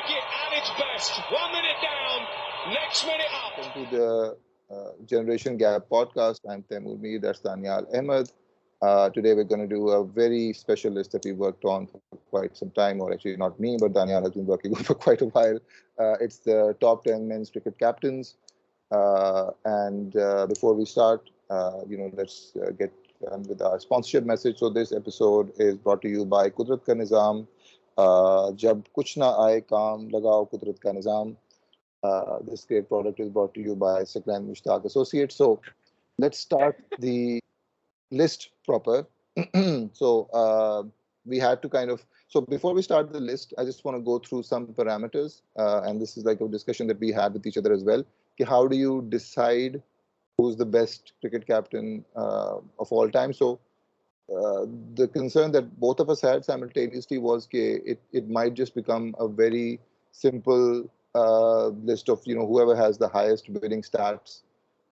cricket at its best. 1 minute down, next minute up. Welcome to the Generation Gap podcast. I'm Taimur Mir, that's Danial Ahmed. Today we're going to do a very special list that we worked on for quite some time, or actually not me, but Danial has been working on for quite a while. It's the top 10 men's cricket captains. And before we start, let's get on with our sponsorship message. So this episode is brought to you by Kudrat Ka Nizam. जब कुछ ना आए काम लगाओ कुदरत का निज़ाम. This great product is brought to you by Saklan Mushtaq Associates. So let's start the list proper. So we had to kind of, so before we start the list, I just want to go through some parameters. And this is like a discussion that we had with each other as well. How do you decide who's the best cricket captain of all time? So the concern that both of us had simultaneously was that it might just become a very simple list of whoever has the highest winning stats,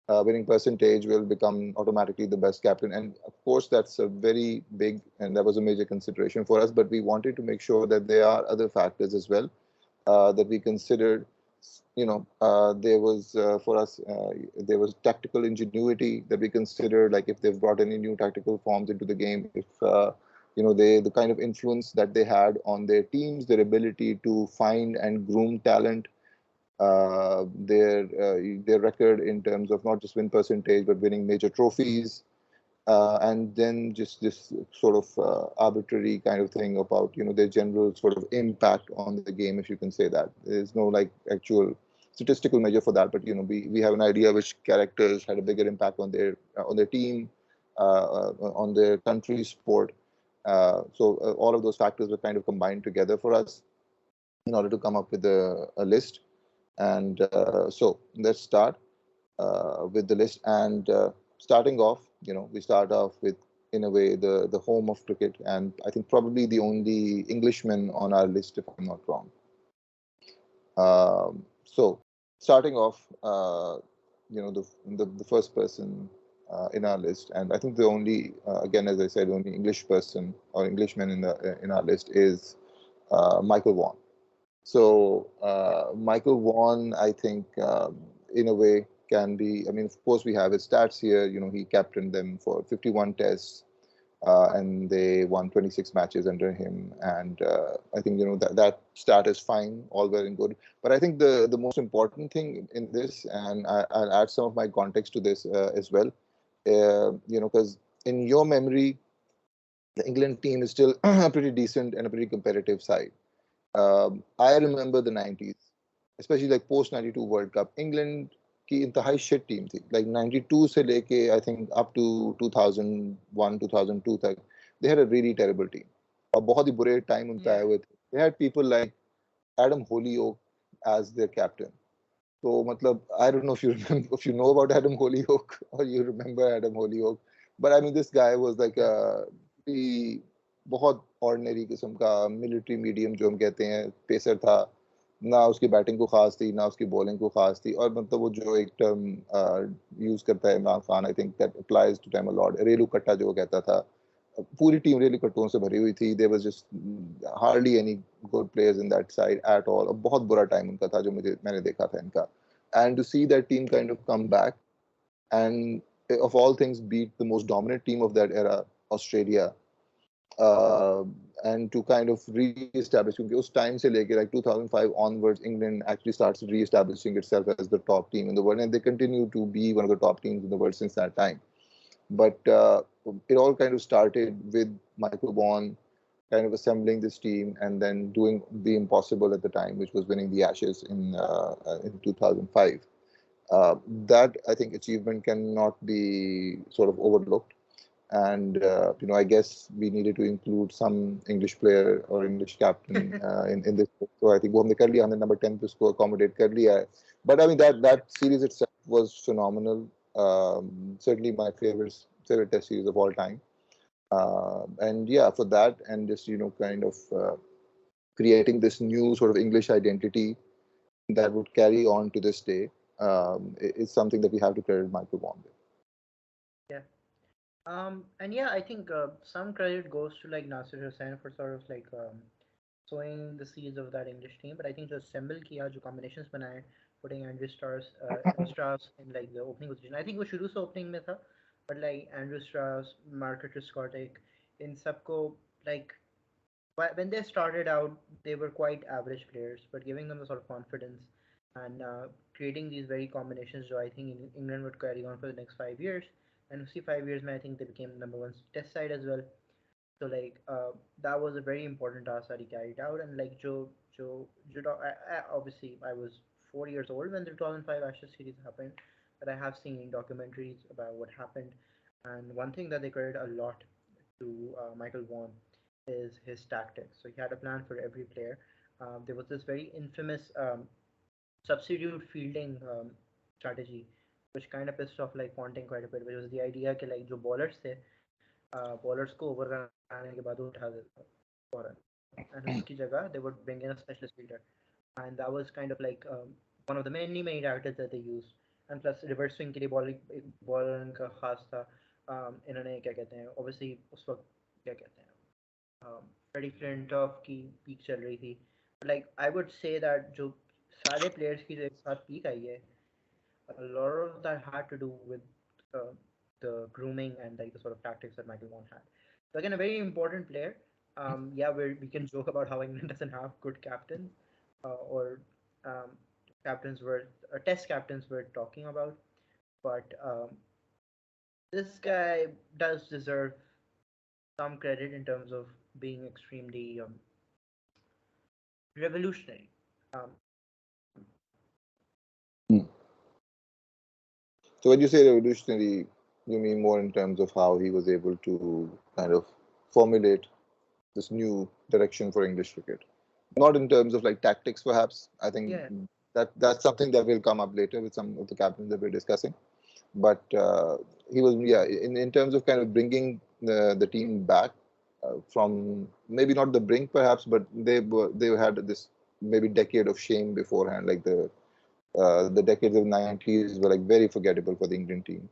winning percentage will become automatically the best captain. And of course, that's a very big and that was a major consideration for us. But we wanted to make sure that there are other factors as well that we considered. There was for us there was tactical ingenuity that we considered, like if they've brought any new tactical forms into the game, if the kind of influence that they had on their teams, their ability to find and groom talent, their record in terms of not just win percentage but winning major trophies, and then just this sort of arbitrary kind of thing about their general sort of impact on the game, if you can say that. There's no like actual statistical measure for that, but we have an idea which characters had a bigger impact on their team, on their country's sport. So all of those factors were kind of combined together for us in order to come up with a list. And so let's start with the list. And starting off, we start off with, in a way, the home of cricket, and I think probably the only Englishman on our list, if I'm not wrong. So starting off, the first person in our list, and I think the only, again, as I said, only English person or Englishman in our list is Michael Vaughan. So Michael Vaughan, I think, in a way, can be. I mean, of course, we have his stats here. He captained them for 51 tests, and they won 26 matches under him. And I think that stat is fine, all well and good. But I think the most important thing in this, and I'll add some of my context to this as well, because in your memory, the England team is still a pretty decent and a pretty competitive side. I remember the 90s, especially like post 92 World Cup. England की इंतहाई shit team थी. Like 92 से लेके I think up to 2001, 2002 तक, they had a really terrible team. और बहुत ही बुरे time उनका आए हुए थे. They had people like Adam Holyoke as their captain. So मतलब, I don't know if you remember, if you know about Adam Holyoke or you remember Adam Holyoke, but I mean this guy was like a बहुत ordinary किस्म का military medium जो हम कहते हैं pacer था. ना उसकी बैटिंग को खास थी, ना उसकी बॉलिंग को खास थी, और मतलब वो जो एक टर्म यूज करता है Imran Khan, I think that applies to time a lot, रेलू कट्टा जो वो कहता था. पूरी टीम रेलू कट्टों से भरी हुई थी. There was just hardly any good players in that side at all. बहुत बुरा टाइम उनका था जो मैंने देखा था इनका. And to see that team kind of come back and of all things beat the most dominant team of that era, Australia, and to kind of re-establish, क्योंकि उस time से लेके like 2005 onwards, England actually starts re-establishing itself as the top team in the world, and they continue to be one of the top teams in the world since that time. But it all kind of started with Michael Vaughan kind of assembling this team and then doing the impossible at the time, which was winning the Ashes in 2005. That, I think, achievement cannot be sort of overlooked. And I guess we needed to include some English player or English captain in this. So I think वो हमने कर लिया, हमने number 10 पे उसको accommodate कर लिया है. But I mean that series itself was phenomenal. Certainly my favorite test series of all time. And yeah, for that, and just kind of creating this new sort of English identity that would carry on to this day, is something that we have to credit Michael Vaughan with. Yeah. And yeah, I think some credit goes to like Nasir Hussain for sort of like sowing the seeds of that English team. But I think जो assemble किया, जो combinations बनाए, putting Strauss in like the opening position. I think वो शुरू से opening में था, but like Andrew Strauss, Marcus Trescothick, in सबको like when they started out, they were quite average players, but giving them the sort of confidence and creating these very combinations, so I think England would carry on for the next 5 years. And see, 5 years, I think they became the number one test side as well. So like that was a very important task that he carried out. And like obviously I was 4 years old when the 2005 Ashes series happened, but I have seen documentaries about what happened. And one thing that they credit a lot to Michael Vaughan is his tactics. So he had a plan for every player. There was this very infamous substitute fielding strategy, which kind of pissed off like Ponting quite a bit, which was the idea that like जो bowlers थे, bowlers को over कराने के बाद उठा देता फौरन, and उसकी जगह they would bring in a specialist fielder, and that was kind of like one of the many tactics that they used. And plus reverse swing के लिए bowler का खास था. इन्होंने क्या कहते हैं, obviously उस वक्त क्या कहते हैं, फ्रेडी फ्लिंटॉफ की पीक चल रही थी. Like I would say that जो सारे players की जो एक साथ पीक आई है, a lot of that had to do with uh, the grooming and like the sort of tactics that Michael Vaughan had. So again, a very important player. Yeah, we can joke about how England doesn't have good captains, or um, captains were test captains we're talking about, but this guy does deserve some credit in terms of being extremely revolutionary. Um, Hmm. So when you say revolutionary, you mean more in terms of how he was able to kind of formulate this new direction for English cricket. Not in terms of like tactics, perhaps. I think yeah, that's something that will come up later with some of the captains that we're discussing. But he was, yeah, in terms of kind of bringing the team back from maybe not the brink, perhaps, but they had this maybe decade of shame beforehand, like the decades of '90s were like very forgettable for the England team.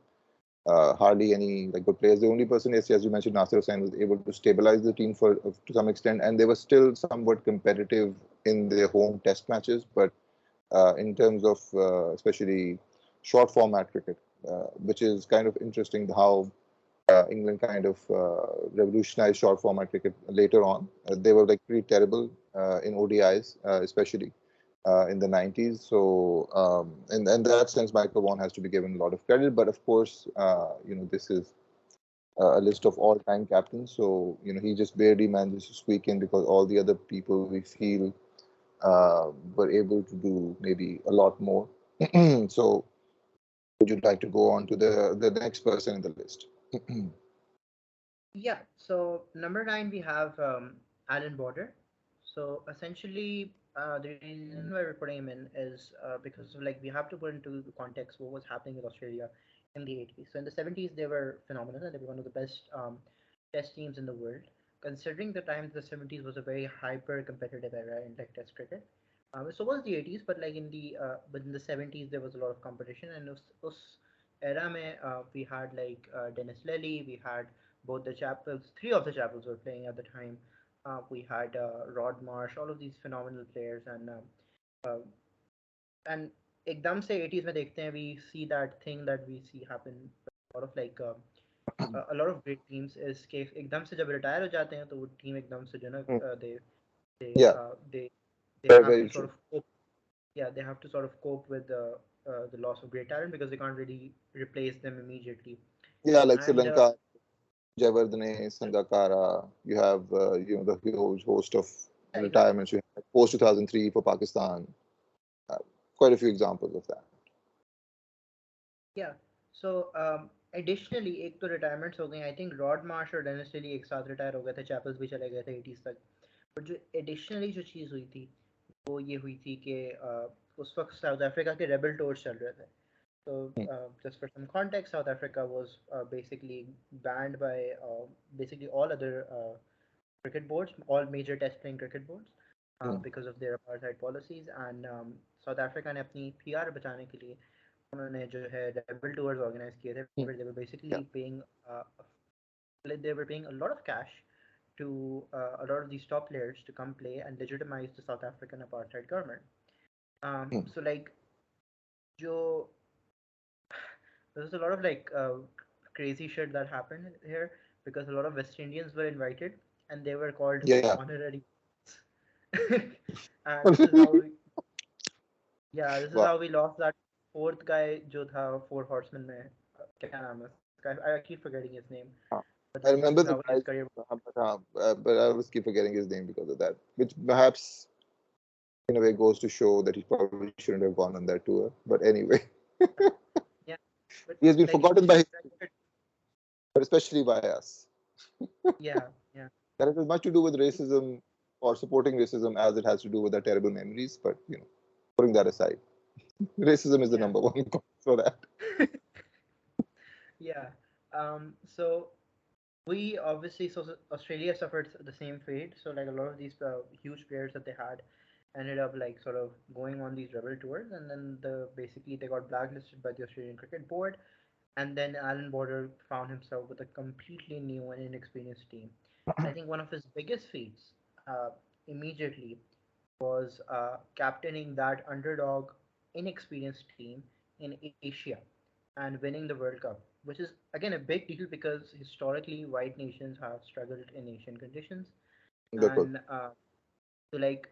Hardly any like good players. The only person, yes, as you mentioned, Nasir Hussain was able to stabilize the team for to some extent, and they were still somewhat competitive in their home Test matches. But in terms of especially short format cricket, which is kind of interesting how England kind of revolutionized short format cricket later on. They were like pretty terrible in ODIs, especially in the 90s. So, in that sense, Michael Vaughan has to be given a lot of credit. But of course, this is a list of all-time captains. So, he just barely manages to squeak in because all the other people we feel were able to do maybe a lot more. So, would you like to go on to the next person in the list? yeah. So number 9 we have Alan Border. So essentially, the reason why we're putting him in is because of, like, we have to put into the context what was happening with Australia in the 80s. So in the 70s they were phenomenal and they were one of the best test teams in the world. Considering the time, the 70s was a very hyper competitive era in like test cricket. So was the 80s, but in the 70s there was a lot of competition, and us era mein, we had like Dennis Lilly, we had both the Chapels, three of the Chapels were playing at the time. We had Rod Marsh, all of these phenomenal players, uh, and एकदम से 80s में देखते हैं, we see that thing that we see happen a lot of like a lot of great teams is कि एकदम से जब retire हो जाते हैं तो वो टीम एकदम से जो ना they Yeah, they very, have very to sort true. of cope, yeah, they have to sort of cope with the loss of great talent because they can't really replace them immediately. Yeah, like Sri And Lanka, Jayawardene, Sangakkara, you have the huge host of yeah, exactly. retirements. You have post 2003 for Pakistan. Uh, Quite a few examples of that. Yeah. So additionally एक तो retirements हो गई. I think Rod Marsh और Dennis Lilly एक साथ retire हो गए थे. Chappell भी चले गए थे 80s तक. पर जो additionally जो चीज़ हुई थी वो ये हुई थी कि उस वक्त साउथ अफ्रीका के रेबल टूर्स चल रहे थे. So just for some context, South Africa was basically banned by basically all other cricket boards, all major test playing cricket boards, Mm, because of their apartheid policies. And South Africa ने अपनी PR बचाने के लिए उन्होंने जो है rebel tours organise किए थे, mm, where they were basically yeah. paying they were paying a lot of cash to a lot of these top players to come play and legitimize the South African apartheid government. Hmm. So like, Joe, there was a lot of like crazy shit that happened here because a lot of West Indians were invited and they were called Yeah. honorary. And this is how we, yeah, this is Wow. how we lost that fourth guy, जो था Four Horsemen में. क्या नाम है उसका? I keep forgetting his name. But I this remember is the how his guy, career. but I always keep forgetting his name because of that, which perhaps in a way goes to show that he probably shouldn't have gone on that tour. But anyway, Yeah, but he has been like forgotten he by history, respected. but especially by us. Yeah, yeah, That has as much to do with racism or supporting racism as it has to do with our terrible memories. But putting that aside, racism is the yeah, number one cause for that. yeah. So we obviously, so Australia suffered the same fate. So like a lot of these huge players that they had ended up like sort of going on these rebel tours, and then basically they got blacklisted by the Australian Cricket Board, and then Alan Border found himself with a completely new and inexperienced team. I think one of his biggest feats immediately was captaining that underdog, inexperienced team in Asia and winning the World Cup, which is again a big deal because historically white nations have struggled in Asian conditions. Therefore, And so, like,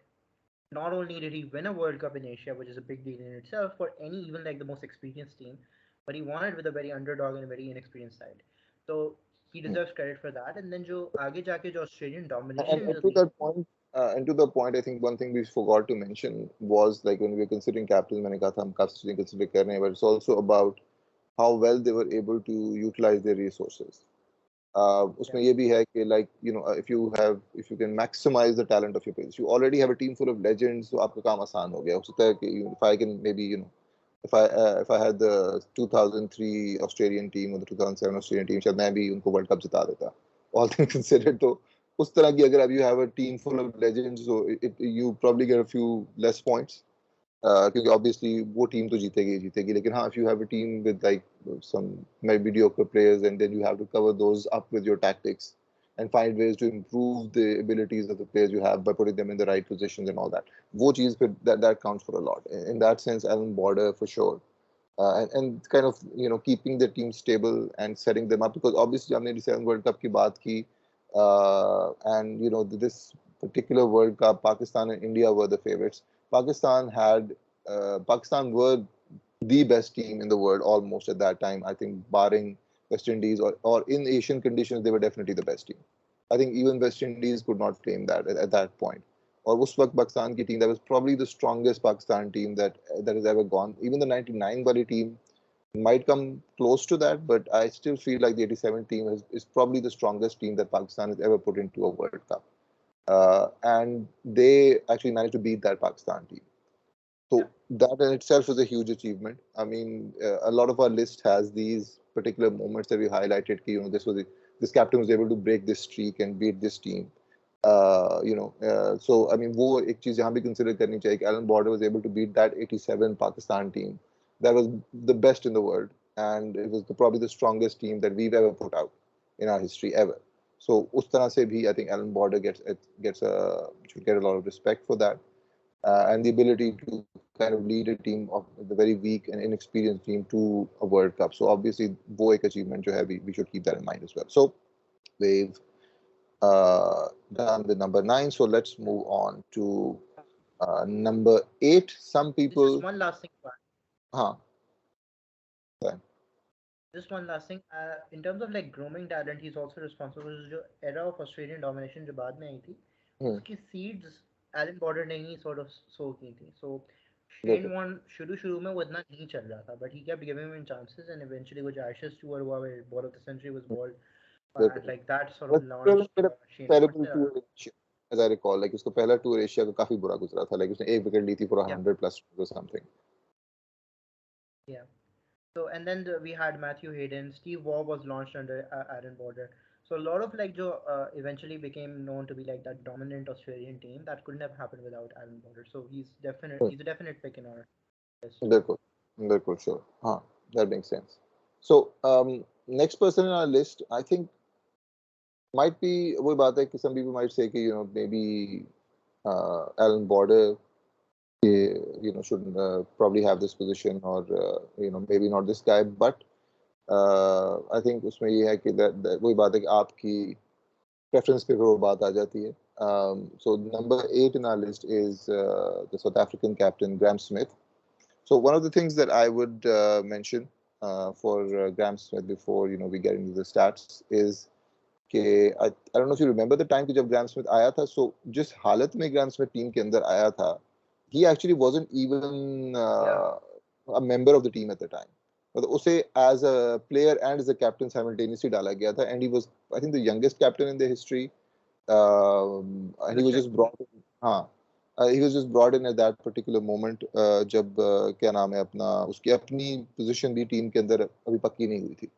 not only did he win a World Cup in Asia, which is a big deal in itself for any even like the most experienced team, but he won it with a very underdog and a very inexperienced side. So he deserves credit for that. And then जो आगे जाके जो Australian domination and जो to थी, that point, I think one thing we forgot to mention was like when we were considering captains, मैंने कहा था हम captains consider कर रहे हैं, but it's also about how well they were able to utilize their resources. yeah, उसमें ये भी है कि like if you can maximize the talent of your players, you already have a team full of legends, so आपका काम आसान हो गया. हो सकता है कि if I can maybe if I had the 2003 Australian team or the 2007 Australian team, शायद मैं भी उनको World Cup जिता देता. All things considered, तो उस तरह की अगर you have a team full of legends, so you probably get a few less points. क्योंकि obviously वो टीम तो जीतेगी ही जीतेगी, लेकिन हाँ, if you have a team with like some mediocre players and then you have to cover those up with your tactics and find ways to improve the abilities of the players you have by putting them in the right positions and all that, वो चीज फिर that counts for a lot. In that sense, Alan Border for sure. And kind of keeping the team stable and setting them up, because obviously हमने 87 World Cup की बात की, and this particular World Cup, Pakistan and India were the favorites. Pakistan were the best team in the world almost at that time. I think barring West Indies, or in Asian conditions, they were definitely the best team. I think even West Indies could not claim that at that point. Or उस वक्त Pakistan की team, that was probably the strongest Pakistan team that has ever gone. Even the 99 wali team might come close to that, but I still feel like the 87 team is probably the strongest team that Pakistan has ever put into a World Cup. And they actually managed to beat that Pakistan team. yeah, So that in itself is a huge achievement. I mean, a lot of our list has these particular moments that we highlighted. This captain was able to break this streak and beat this team. So I mean, वो एक चीज यहाँ भी consider करनी चाहिए कि Alan Border was able to beat that 87 Pakistan team. That was the best in the world, and it was probably the strongest team that we've ever put out in our history ever. So उस तरह से भी I think Alan Border should get a lot of respect for that, and the ability to kind of lead a team of the very weak and inexperienced team to a World Cup. So obviously, वो एक achievement जो है we should keep that in mind as well. So we've done with number 9. So let's move on to number 8. Some just people, one last thing. huh? Sorry. Just one last thing. In terms of like grooming talent, he's also responsible for जो era of Australian domination जो बाद में आई थी, Hmm. उसकी seeds Alan Border ने ही sort of sow की थी. So Shane बिल्कुल Warne शुरू में वो इतना नहीं चल रहा था, but he kept giving him chances, and eventually वो जो Ashes tour हुआ where ball of the century was bowled, and बिल्कुल like that sort But of still launched made a Shane terrible Warne's tour in Asia, as I recall. Like उसका पहला tour Asia का काफी बुरा गुजरा था. Like उसने एक विकेट ली थी for yeah, 100 plus or something. yeah. So and then we had Matthew Hayden, Steve Waugh was launched under Aaron Border. So a lot of like Joe eventually became known to be like that dominant Australian team that couldn't have happened without Aaron Border. So Hmm. he's a definite pick in our list. बिल्कुल बिल्कुल sure. That makes sense. So next person in our list, I think might be वही बात है कि some people might say कि maybe Alan Border should probably have this position, or maybe not this guy, but I think उसमें ये है कि वही बात है कि आपकी preference पे वो बात आ जाती है. So number 8 in our list is the South African captain Graham Smith. So one of the things that I would mention for Graham Smith before we get into the stats is कि I don't know if you remember the time कि जब Graham Smith आया था, so जिस हालत में Graham Smith team के अंदर आया था, he actually wasn't even a member of the team at the time. मतलब उसे as a player and as a captain simultaneously डाला गया था, and he was I think the youngest captain in the history, and he was just brought in. हाँ, he was just brought in at that particular moment जब क्या नाम है अपना उसकी अपनी पोजीशन भी टीम के अंदर अभी पक्की नहीं हुई थी.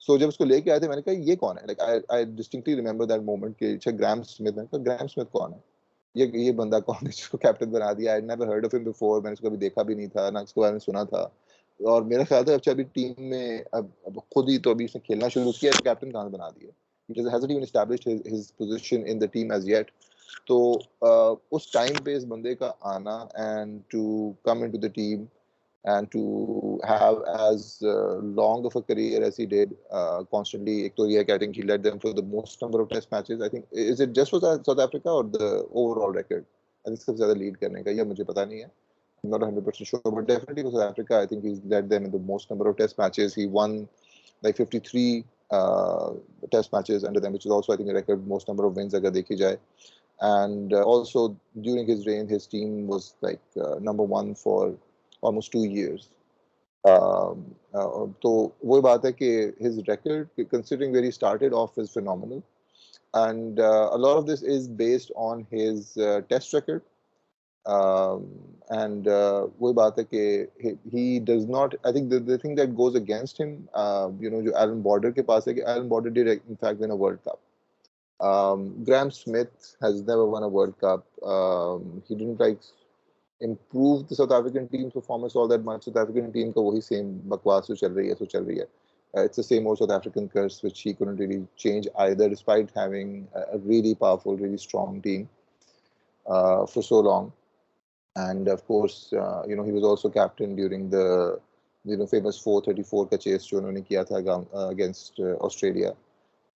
सो जब उसको लेके आए थे मैंने कहा ये कौन है, like I distinctly remember that moment कि अच्छा ग्राहम स्मिथ. मैंने कहा ग्राहम स्मिथ कौन है, ये बंदा कौन है जिसको कैप्टन बना दिया. I never heard of him before, मैंने इसको कभी देखा भी नहीं था ना इसके बारे में सुना था. और मेरा ख्याल था अच्छा अभी टीम में अब खुद ही तो अभी इसने खेलना शुरू किया है, कैप्टन कहाँ से बना दिया. He hasn't even established his position in the team as yet. तो उस टाइम पे इस बंदे का आना and to come into the team and to have as long of a career as he did constantly. एक तो ये I think he led them for the most number of test matches. I think is it just for South Africa or the overall record? I think सबसे ज़्यादा lead करने का, या मुझे पता नहीं है. I'm not 100% sure, but definitely for South Africa, I think he's led them in the most number of test matches. He won like 53 test matches under them, which is also I think a record most number of wins अगर देखी जाए. And also during his reign, his team was like number 1 for almost 2 years. तो वही बात है कि his record, considering where he started off, is phenomenal, and a lot of this is based on his test record. And वही बात है कि he does not, I think the thing that goes against him, जो Alan Border के पास है कि Alan Border did in fact win a World Cup. Graham Smith has never won a World Cup. He didn't improve the South African team's performance all that much. South African team का वही same बकवास जो चल रही है. It's the same old South African curse, which he couldn't really change either, despite having a really powerful, really strong team for so long. And of course, he was also captain during the famous 434 का chase जो उन्होंने किया था against Australia.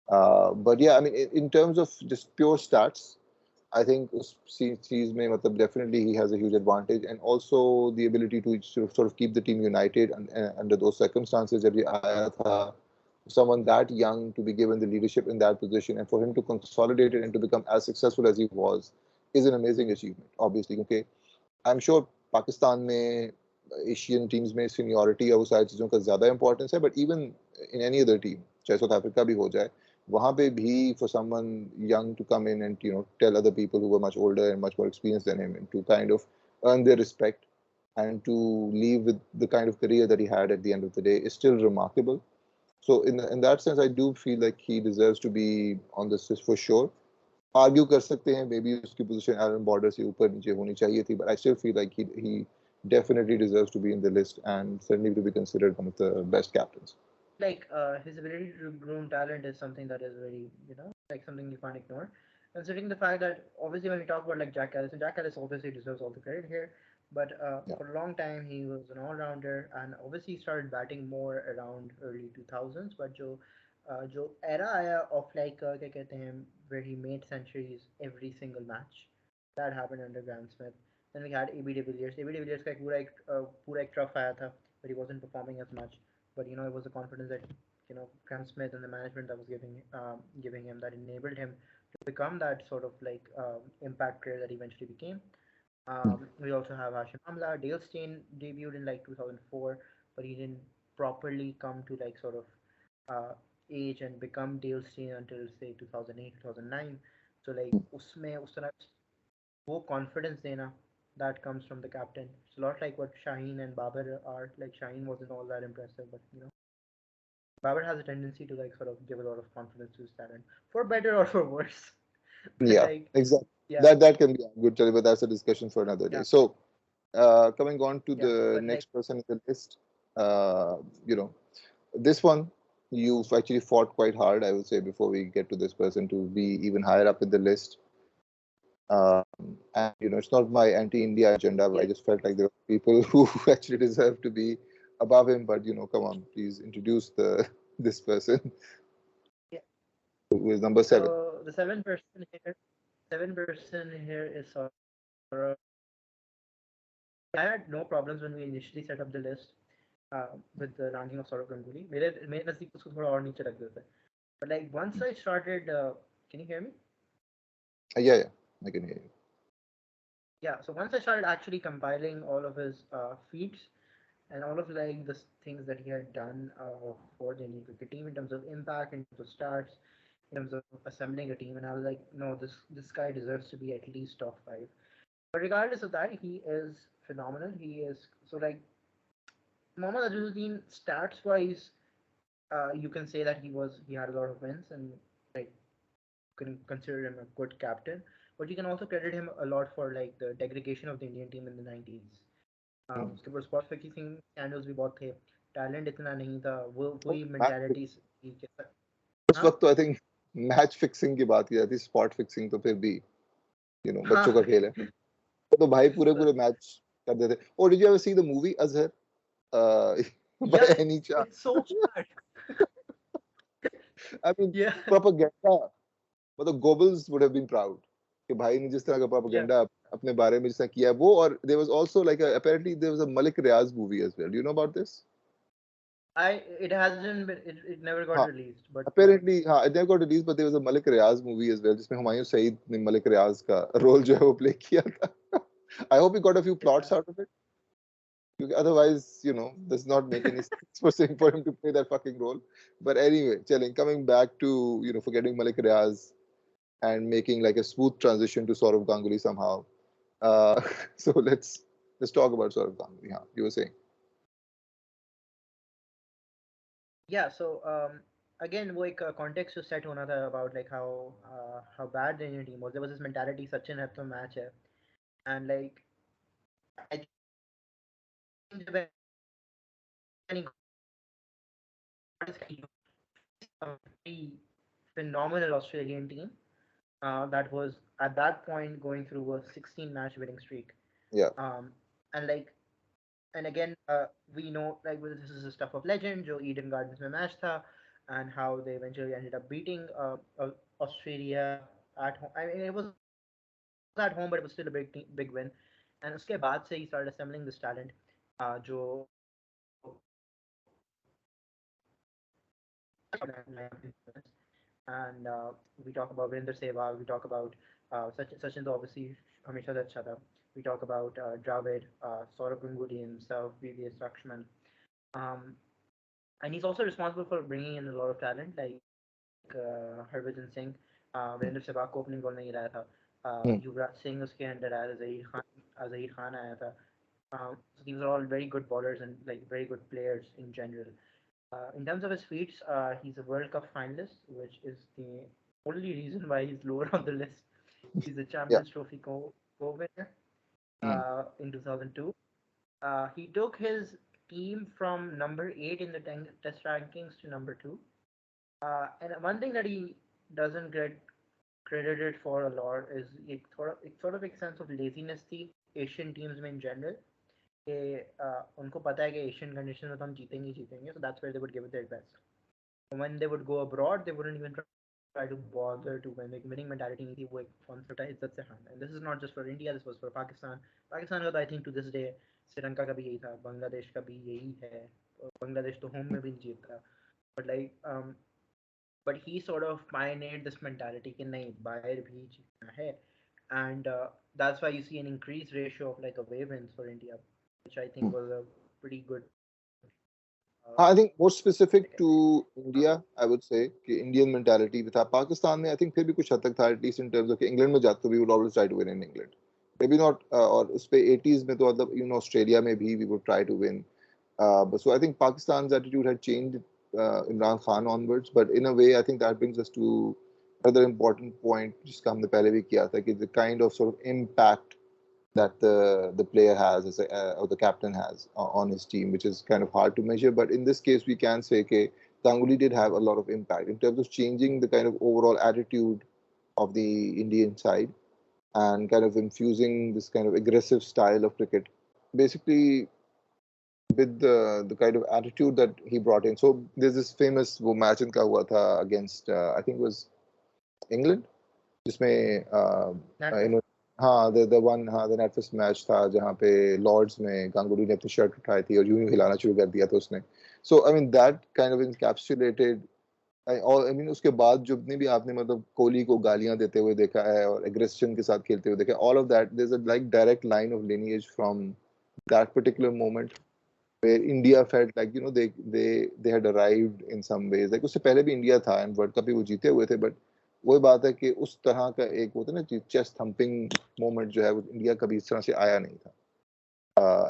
But yeah, I mean, in terms of just pure stats, I think series में मतलब definitely he has a huge advantage, and also the ability to sort of keep the team united under those circumstances. जब ये आया था, someone that young to be given the leadership in that position and for him to consolidate it and to become as successful as he was is an amazing achievement. Obviously, क्योंकि I'm sure Pakistan में Asian teams में seniority और वो सारी चीज़ों का ज़्यादा importance है, but even in any other team, चाहे साउथ अफ्रीका भी हो जाए, वहाँ पे भी for someone young to come in and tell other people who were much older and much more experienced than him and to kind of earn their respect and to leave with the kind of career that he had at the end of the day is still remarkable. So in that sense, I do feel like he deserves to be on this list for sure. Argue कर सकते हैं may be उसकी position Allan Border से ऊपर नीचे होनी चाहिए थी, but I still feel like he definitely deserves to be in the list and certainly to be considered one of the best captains. Like his ability to groom talent is something that is very, like something you can't ignore. Considering the fact that obviously when we talk about like Jack Ellis, and Jack Ellis obviously deserves all the credit here, but for a long time he was an all-rounder, and obviously he started batting more around early 2000s. But जो era आया of like क्या कहते हैं, where he made centuries every single match, that happened under Graham Smith. Then we had AB de Villiers. AB de Villiers का एक पूरा एक trough आया था, but he wasn't performing as much. But it was the confidence that Graham Smith and the management that was giving him, that enabled him to become that sort of like impact player that he eventually became. We also have Hashim Amla. Dale Steyn debuted in like 2004, but he didn't properly come to like sort of age and become Dale Steyn until say 2008, 2009. So like उसमें उस तरह वो confidence देना, that comes from the captain. It's a lot like what Shaheen and Babar are. Like Shaheen wasn't all that impressive, but Babar has a tendency to like sort of give a lot of confidence to his talent, for better or for worse. But Yeah, like, exactly. yeah, That can be good, but that's a discussion for another day. yeah, So coming on to yeah. the But like, next person in the list, uh, you know this one you've actually fought quite hard, I would say, before we get to this person to be even higher up in the list. And it's not my anti-India agenda. But I Yeah. just felt like there were people who actually deserve to be above him. But come on, please introduce this person Yeah. who is number 7. So the seven person here is Saurav. I had no problems when we initially set up the list with the ranking of Saurav Ganguly. मेरे नजदीक उसको थोड़ा और नीचे रख देते हैं. But like once I started, can you hear me? Yeah, I can hear you. Yeah. So once I started actually compiling all of his feats and all of like the things that he had done for the Indian cricket team in terms of impact, in terms of stats, in terms of assembling a team, and I was like, no, this guy deserves to be at least top 5. But regardless of that, he is phenomenal. He is so like Mohammad Azharuddin stats wise, you can say that he had a lot of wins and like you can consider him a good captain. But you can also credit him a lot for like the degradation of the Indian team in the 90s. Hmm. उसके ऊपर spot fixing scandals भी बहुत थे. Talent इतना नहीं था. वो Oh, वही match मेंटालिटी fixing. के साथ. उस हाँ वक्त तो आई थिंक मैच फिक्सिंग की बात की जाती, स्पॉट फिक्सिंग तो फिर भी बच्चों का हाँ. खेल है. तो भाई पूरे पूरे मैच कर देते. Oh, did you ever see the movie Azhar? By Yeah, any chance? it's so hard. I mean, Yeah, propaganda. मतलब Goebbels would have been proud कि भाई ने जिस तरह का yeah. propaganda अपने बारे में जिसने किया है वो. और there was also like apparently there was a Malik Riaz movie as well. Do you know about this? It hasn't been, it never got हाँ, released, but yeah. apparently हाँ, it never got released, but there was a Malik Riaz movie as well जिसमें हुमायूं सईद ने मलिक रियाज का role जो है वो play किया था. I hope he got a few plots Yeah. out of it. Because otherwise, does not make any sense for him to play that fucking role. But anyway, coming back to, forgetting Malik Riaz and making like a smooth transition to Saurav Ganguly somehow. So let's talk about Saurav Ganguly. Yeah, you were saying. Yeah, so again वो एक context to set होना था about like how bad the Indian team was. There was this mentality Sachin है तो match है, and like I think when he got his a very phenomenal Australian team that was at that point going through a 16 match winning streak. Yeah. And like and again we know like well, this is the stuff of legend. जो Eden Gardens में match था, and how they eventually ended up beating Australia at home. I mean it was at home, but it was still a big win. And उसके बाद से he started assembling this talent जो and we talk about Virender Sehwag, we talk about Sachin तो obviously हमेशा से अच्छा था. We talk about Dravid, Saurav Ganguly himself, VVS Lakshman. And he's also responsible for bringing in a lot of talent like Harbhajan Singh. Virender Sehwag को opening ball नहीं लाया था. Yuvraj Singh उसके अंदर आया था. Zaheer Khan आया था. So these are all very good bowlers and like very good players in general. In terms of his feats, he's a World Cup finalist, which is the only reason why he's lower on the list. He's a Yeah. Champions Trophy co-winner in 2002. He took his team from number 8 in the test rankings to number 2. And one thing that he doesn't get credited for a lot is sort of a sense of laziness थी Asian teams में in general. कि उनको पता है कि Asian condition में तो हम जीतेंगे, so that's where they would give it their best. And when they would go abroad, they wouldn't even try to bother to win. Like winning mentality नहीं थी, वो एक कॉन्सेप्ट है इज्जत से हारना. And this is not just for India, this was for Pakistan. Pakistan का तो I think to this day, Sri Lanka का भी यही था, बांग्लादेश का भी यही है. बांग्लादेश तो होम में भी नहीं जीतता. But like but he sort of pioneered this mentality कि नहीं बाहर भी जीतना है. And that's why you see an increased ratio of like away wins for India, which I think was a pretty good. I think more specific to India, I would say कि Indian mentality with Pakistan में I think फिर भी कुछ हद तक था, at least in terms of कि England में जाते we would always try to win in England. Maybe not और उस पे 80s में तो मतलब Australia में भी we would try to win. But so I think Pakistan's attitude had changed Imran Khan onwards, but in a way I think that brings us to another important point जिसका हमने पहले भी किया था कि the kind of sort of impact that the player has or the captain has on his team, which is kind of hard to measure. But in this case, we can say that Ganguly did have a lot of impact in terms of changing the kind of overall attitude of the Indian side and kind of infusing this kind of aggressive style of cricket. Basically, with the kind of attitude that he brought in. So there's this famous वो match इनका हुआ था against I think it was England जिसमें Natwist. हाँ the one हाँ the Natfest match था जहाँ पे लॉर्ड्स में गांगुली ने अपनी शर्ट उठाई थी और यूं हिलाना शुरू कर दिया था उसने. So I mean that kind of encapsulated और I mean उसके बाद जितनी भी आपने मतलब कोहली को गालियां देते हुए देखा है और एग्रेशन के साथ खेलते हुए देखा है, all of that there's a like direct line of lineage from that particular moment where India felt like they had arrived in some ways. Like उससे पहले भी इंडिया था and वर्ल्ड कप भी वो जीते हुए थे, but वही बात है कि उस तरह का एक होता है ना चेस्ट थम्पिंग मोमेंट जो है वो इंडिया कभी इस तरह से आया नहीं था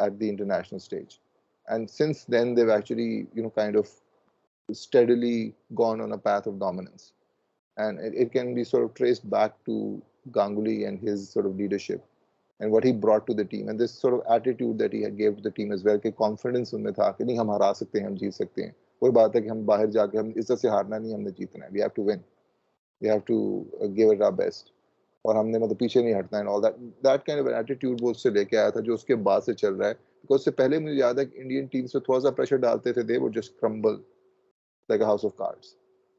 at the international stage. And since then they've actually kind of steadily gone on a path of dominance. And it can be sort of traced back to Ganguly and his sort of leadership and what he brought to the team and this sort of attitude that he gave to the team as well कि confidence उनमें था कि नहीं हम हरा सकते हैं हम जीत सकते हैं. वही बात है कि हम बाहर जाके हम इज्जत से हारना नहीं हमने जीतना है. We have to win. We have to give it our best. और हमने मतलब पीछे नहीं हटना and all that kind of an attitude वो उससे लेके आया था जो उसके बाद से चल रहा है. Because उससे पहले मुझे याद है कि इंडियन टीम्स पे थोड़ा सा प्रेशर डालते थे, they would just crumble like a house of cards.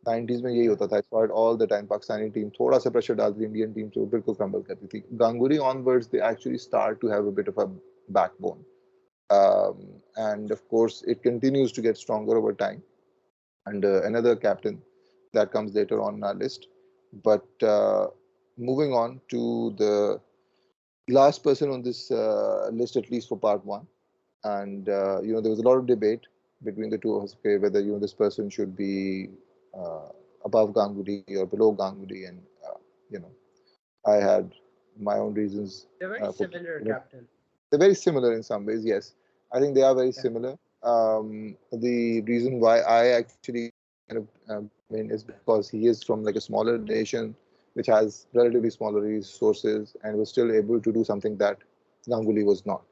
90s में यही होता था. I saw it all the time. Pakistani team थोड़ा सा प्रेशर डालती थी इंडियन टीम से वो बिल्कुल क्रम्बल करती थी. Ganguly onwards they actually start to have a bit of a backbone. And of course it continues to get stronger over time. And another captain that comes later on our list. But moving on to the last person on this list, at least for part one. And there was a lot of debate between the two of us, okay, whether this person should be above Ganguly or below Ganguly, and I had my own reasons. They're very similar, Captain. They're very similar in some ways, yes. I think they are very similar. The reason why I actually kind of is because he is from like a smaller nation which has relatively smaller resources and was still able to do something that Ganguly was not.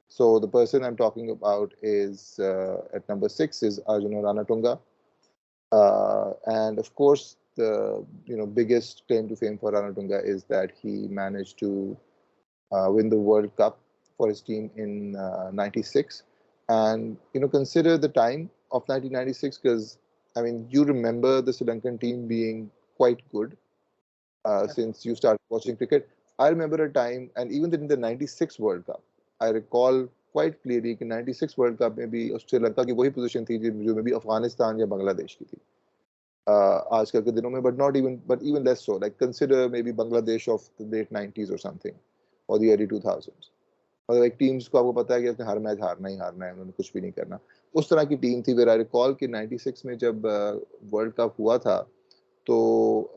So the person I'm talking about is at number 6 is Arjuna Ranatunga. And of course, the biggest claim to fame for Ranatunga is that he managed to win the World Cup for his team in 96. And consider the time of 1996 because I mean you remember the Sri Lankan team being quite good since you started watching cricket. I remember a time, and even in the 96 World Cup, I recall quite clearly कि 96 world cup में भी श्रीलंका की वही position थी जो में भी अफगानिस्तान या बांग्लादेश की थी आजकल के दिनों में, but even less so. Like consider maybe Bangladesh of the late 90s or something, or the early 2000s. मतलब एक टीम्स को आपको पता है कि अपने हर मैच हारना ही हारना है, उन्होंने कुछ भी नहीं करना. उस तरह की टीम थी. I recall कि 96 में जब वर्ल्ड कप हुआ था तो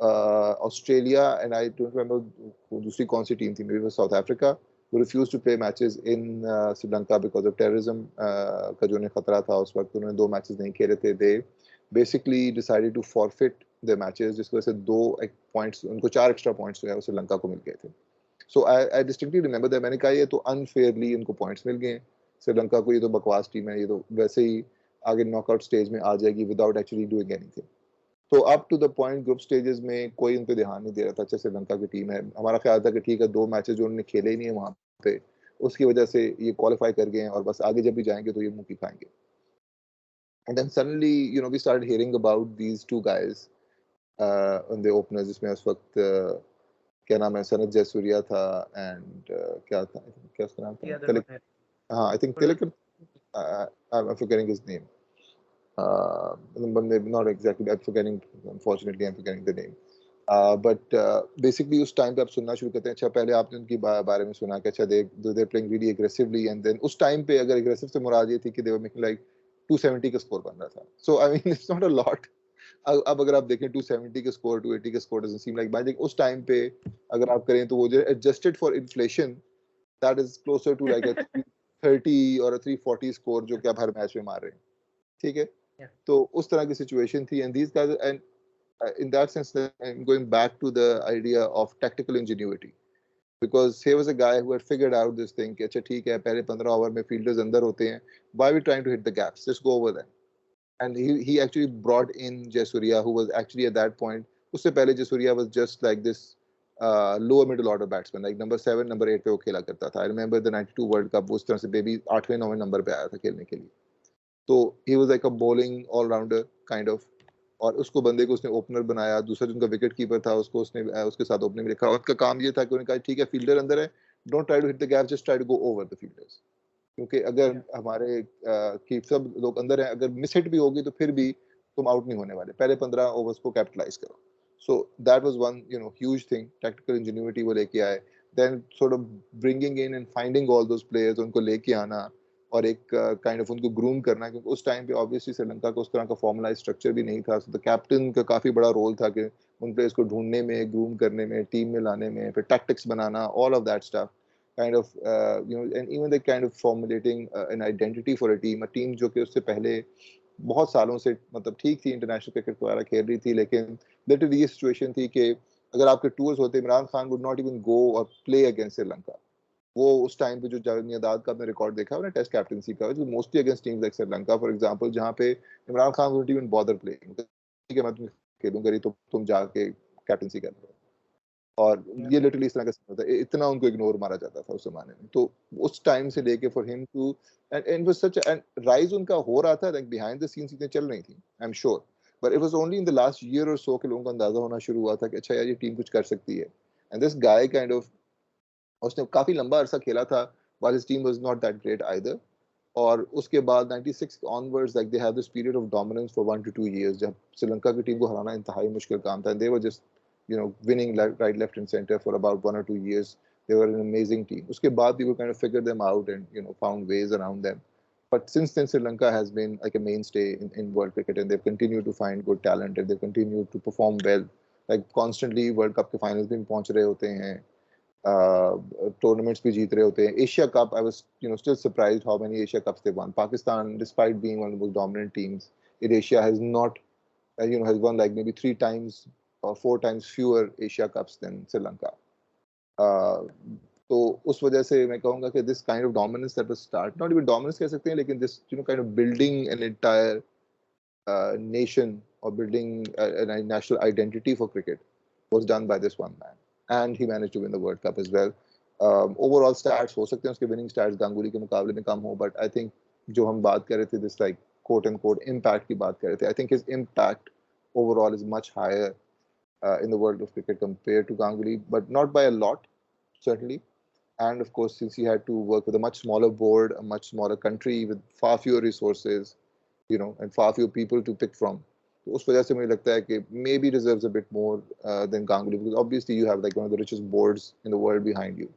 Australia and I don't remember दूसरी कौन सी टीम थी, maybe south Africa, who refused to play matches in Sri Lanka because of terrorism का जो उन्हें खतरा था उस वक्त. उन्होंने 2 मैचेस नहीं खेले थे. They basically decided to forfeit their matches जिसकी वजह से 2 पॉइंट्स उनको 4 एक्स्ट्रा पॉइंट्स जो है श्रीलंका को मिल गए थे. So I distinctly remember that मैंने कहा ये तो unfairly इनको पॉइंट्स मिल गए श्रीलंका को. ये तो बकवास टीम है, ये तो वैसे ही आगे नॉकआउट स्टेज में आ जाएगी without actually doing anything. तो up to the point group stages में कोई उन पे ध्यान नहीं दे रहा था. अच्छा श्रीलंका की टीम है, हमारा ख्याल था कि ठीक है 2 मैचेस जो उन्होंने खेले ही नहीं है वहाँ पे उसकी वजह से ये क्वालिफाई कर गए हैं और बस आगे जब भी जाएंगे तो ये मुंह की खाएंगे. And then suddenly we started hearing about these 2 guys on the openers जिसमें उस वक्त क्या नाम है सनत जयसूर्या था एंड क्या उसका नाम था तिलक. हाँ I think Tilak. I am forgetting his name. Not exactly, I'm forgetting, unfortunately I'm forgetting the name. But basically उस टाइम पे आप सुनना शुरू करते हैं. अच्छा पहले आपने उनकी बारे में सुना कि अच्छा they're playing really aggressively, and then उस टाइम पे अगर aggressive से मुराद ये थी कि they were making like 270 का स्कोर बन रहा था. So I mean it's not a lot. अब अगर आप देखें 270 का स्कोर 280 का score doesn't seem like much. उस टाइम पे अगर आप करें तो वो जो adjusted for inflation that is closer to like a 330 or a 340 score जो कि आप हर मैच में मार रहे हैं. ठीक है. तो उस तरह की सिचुएशन थी. And these guys and in that sense I'm going back to the idea of tactical ingenuity because here was a guy who had figured out this thing कि अच्छा ठीक है पहले 15 ओवर में फील्डर्स अंदर होते हैं, why are we trying to hit the gaps, just go over them. and he actually brought in Jayasuriya, who was actually at that point, उससे पहले Jayasuriya was just like this lower middle order batsman, like number 7 number 8 पे वो खेला करता था. I remember the 92 World Cup, वो उस तरह से बेबी 8वें 9वें नंबर पे आया था खेलने के लिए. तो he was like a bowling all rounder kind of. और उसको बंदे को उसने ओपनर बनाया. दूसरा जिनका विकेट कीपर था उसको उसने उसके साथ ओपनिंग में रखा. और उसका काम ये था कि उन्होंने कहा ठीक है फील्डर अंदर है, don't try to hit the gap, just try to go over the fielders. क्योंकि अगर Yeah. हमारे की सब लोग अंदर हैं, अगर मिस हिट भी होगी तो फिर भी तुम आउट नहीं होने वाले. पहले 15 ओवर्स को कैपिटलाइज करो. So that was one huge thing. Tactical ingenuity वो लेके आए. Then sort of bringing in and finding all those players, उनको लेके आना और एक काइंड ऑफ उनको ग्रूम करना. क्योंकि उस टाइम पे ऑब्वियसली श्रीलंका का उस तरह का फॉर्मलाइज स्ट्रक्चर भी नहीं था. सो द कैप्टन का काफी बड़ा रोल था कि उन प्लेयर्स को ढूंढने में, ग्रूम करने में, टीम में लाने में, फिर tactics banana, all of that stuff. kind of and even the kind of formulating an identity for a team जो कि उससे पहले बहुत सालों से मतलब ठीक थी, इंटरनेशनल क्रिकेट वगैरह खेल रही थी, लेकिन लिटरली ये सिचुएशन थी कि अगर आपके टूर्स होते, Imran Khan would not even go और प्ले अगेंस्ट श्रीलंका. वो उस टाइम पे जो जावेद का आपने रिकॉर्ड देखा है टेस्ट कैप्टनसी का, जो mostly against teams like Sri Lanka for example, जहां पे Imran Khan would even bother playing. ठीक है मैं तुम खेलूंगा, तो तुम जाके कैप्टनसी कर लो. और Yeah. ये लिटरली इस तरह का सीन था, इतना उनको इग्नोर मारा जाता था उस जमाने में. तो उस टाइम से लेके for him to and was such and rise उनका हो रहा था, लाइक बिहाइंड द सीन्स चीजें चल रही थी, I am sure. But it was only in the last year और सो के लोगों को अंदाजा होना शुरू हुआ था कि अच्छा यार ये टीम कुछ कर सकती है. And this guy kind of, उसने काफी लंबा अरसा खेला था while his team was not that great either. और उसके बाद 96 onwards like they have this period of dominance for 1 to 2 years जब श्रीलंका की टीम को हराना इंतहाई मुश्किल काम था. They were just winning right, left and center for about 1 or 2 years. They were an amazing team. उसके बाद people kind of figured them out and found ways around them. But since then Sri Lanka has been like a mainstay in world cricket, and they've continued to find good talent, and they've continued to perform well. Like constantly World Cup के finals में पहुंच रहे होते हैं, tournaments भी जीत रहे होते हैं. Asia Cup, I was still surprised how many Asia Cups they won. Pakistan, despite being one of the most dominant teams in Asia, has not has won like maybe 3 times or 4 times fewer Asia Cups than Sri Lanka. तो उस वजह से मैं कहूँगा कि this kind of dominance that was start, not even dominance कह सकते हैं, लेकिन this kind of building an entire nation or building a national identity for cricket was done by this one man, and he managed to win the World Cup as well. Overall stats हो सकते हैं उसके winning stats Ganguly के मुकाबले में कम हो, but I think जो हम बात कर रहे थे, this like quote unquote impact की बात कर रहे थे, I think his impact overall is much higher in the world of cricket compared to Ganguly, but not by a lot, certainly. And of course, since he had to work with a much smaller board, a much smaller country with far fewer resources, and far fewer people to pick from, तो उस वजह से मुझे लगता है कि maybe deserves a bit more than Ganguly, because obviously you have like one of the richest boards in the world behind you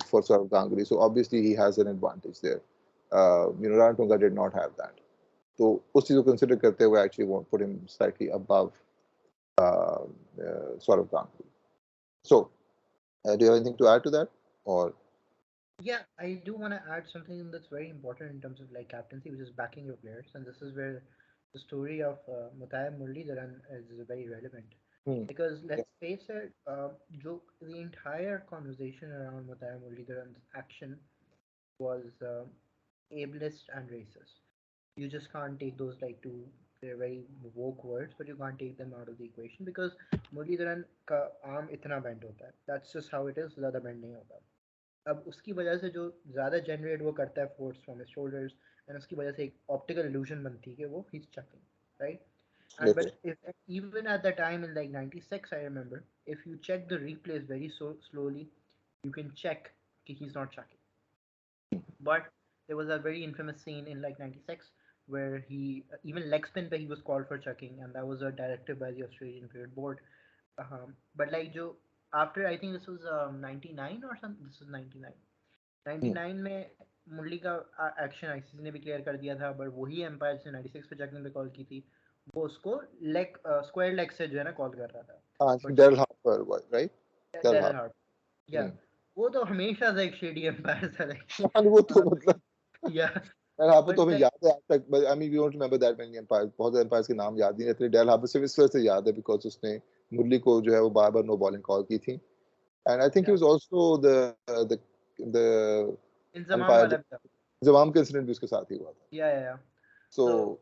for sort of Ganguly, so obviously he has an advantage there. Ranatunga did not have that. So उस चीज़ को consider करते हुए I actually want to put him slightly above sort of Ganguly. So, do you have anything to add to that, or? Yeah, I do want to add something that's very important in terms of like captaincy, which is backing your players, and this is where the story of Mutayab Muralidharan is very relevant. Because Yeah. let's face it, the entire conversation around Mutayab Muralidharan's action was ableist and racist. You just can't take those like two, they're very woke words, but you can't take them out of the equation because Muralidharan का arm इतना bend होता है. That's just how it is. ज़्यादा bend नहीं होता. अब उसकी वजह से जो ज़्यादा जनरेट वो करता है force from his shoulders, and उसकी वजह से एक ऑप्टिकल इल्यूजन बनती है कि वो ही chucking, right. And but if, even at the time in like 96, I remember, if you check the replays very slowly, you can check that he's not chucking. But there was a very infamous scene in like 96 where he, even leg spin, he was called for chucking, and that was a directive by the Australian cricket board. But like जो after, I think this was 99 or something, this was 99. 99 में मुरली का action ICC ने भी clear कर दिया था, but वही empire से 96 पे चेकिंग पे कॉल की थी, वो उसको लेग स्क्वायर लेग से जो है ना कॉल कर रहा था. हाँ, Dale Harper, right? Dale Harper, या वो तो हमेशा से एक शेडी एम्पायर था. हाँ, वो तो मतलब या डेल हार्पर तो हमें याद है आज तक, but I mean we don't remember that many umpires. बहुत सारे एम्पायर्स के नाम याद नहीं रहते. डेल हार्पर सिर्फ इस वजह से याद है बिकॉज उसने मुरली को जो है वो बार-बार नो बॉलिंग कॉल की थी. And I think he was also the Inzamam वाला जवाम का इंसिडेंट भी उसके साथ ही हुआ था. या So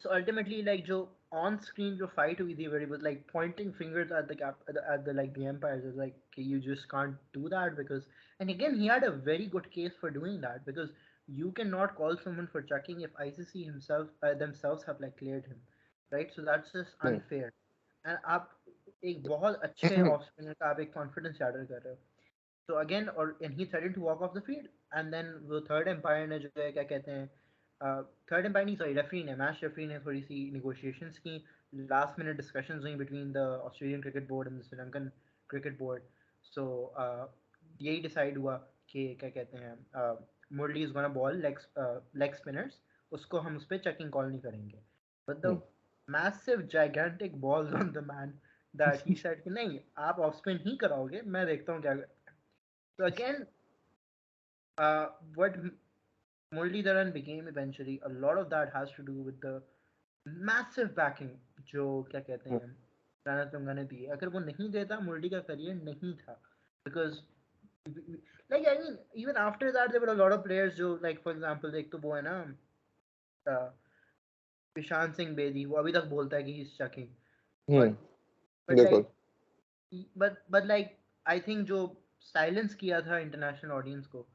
So ultimately, like जो on screen जो fight हुई थी, where he was like pointing fingers at the like the empires, is like okay, you just can't do that because, and again he had a very good case for doing that because you cannot call someone for chucking if ICC himself themselves have like cleared him, right? So that's just Hmm. unfair. And आप एक बहुत अच्छे off spinner का आप एक confidence shatter कर रहे हो. So again, or and he threatened to walk off the field, and then the third umpire ने जो है क्या कहते हैं, थर्ड एम्पायर नहीं, सॉरी रेफरी ने, मैच रेफरी ने थोड़ी सी negotiations की, लास्ट मिनट डिस्कशंस हुई between the Australian cricket board and the Sri Lankan cricket board. So यही डिसाइड हुआ कि क्या कहते हैं, Murali is gonna bowl leg spinners, उसको हम उस पर चेकिंग कॉल नहीं करेंगे. But the massive gigantic balls on the man that he said कि नहीं, आप ऑफ स्पिन ही कराओगे, मैं देखता हूँ क्या. So again, what Muralidharan became eventually, a lot of that has to do with the massive backing जो क्या कहते हैं राणा तुंगा ने दी. अगर वो नहीं देता, मुरली का करियर नहीं था. Because like I mean, even after that there were a lot of players जो like for example एक तो वो है ना ईशान सिंह बेदी, वो अभी तक बोलता है कि he's chucking. But बिल्कुल. like but like I think जो साइलेंस किया था इंटरनेशनल ऑडियंस को,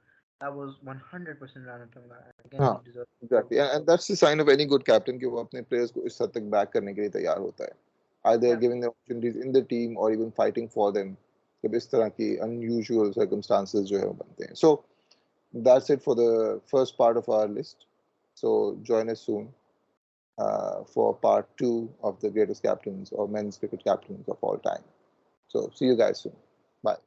that was 100% Rana Tonga. Again, हाँ, he deserves exactly. And that's the sign of any good captain कि वो अपने players को इस हद तक back करने के लिए तैयार होता है. Either yeah. giving them opportunities in the team or even fighting for them. जब इस तरह की unusual circumstances जो है वो बनते हैं. So that's it for the first part of our list. So join us soon for part 2 of the greatest captains or men's cricket captains of all time. So see you guys soon. Bye.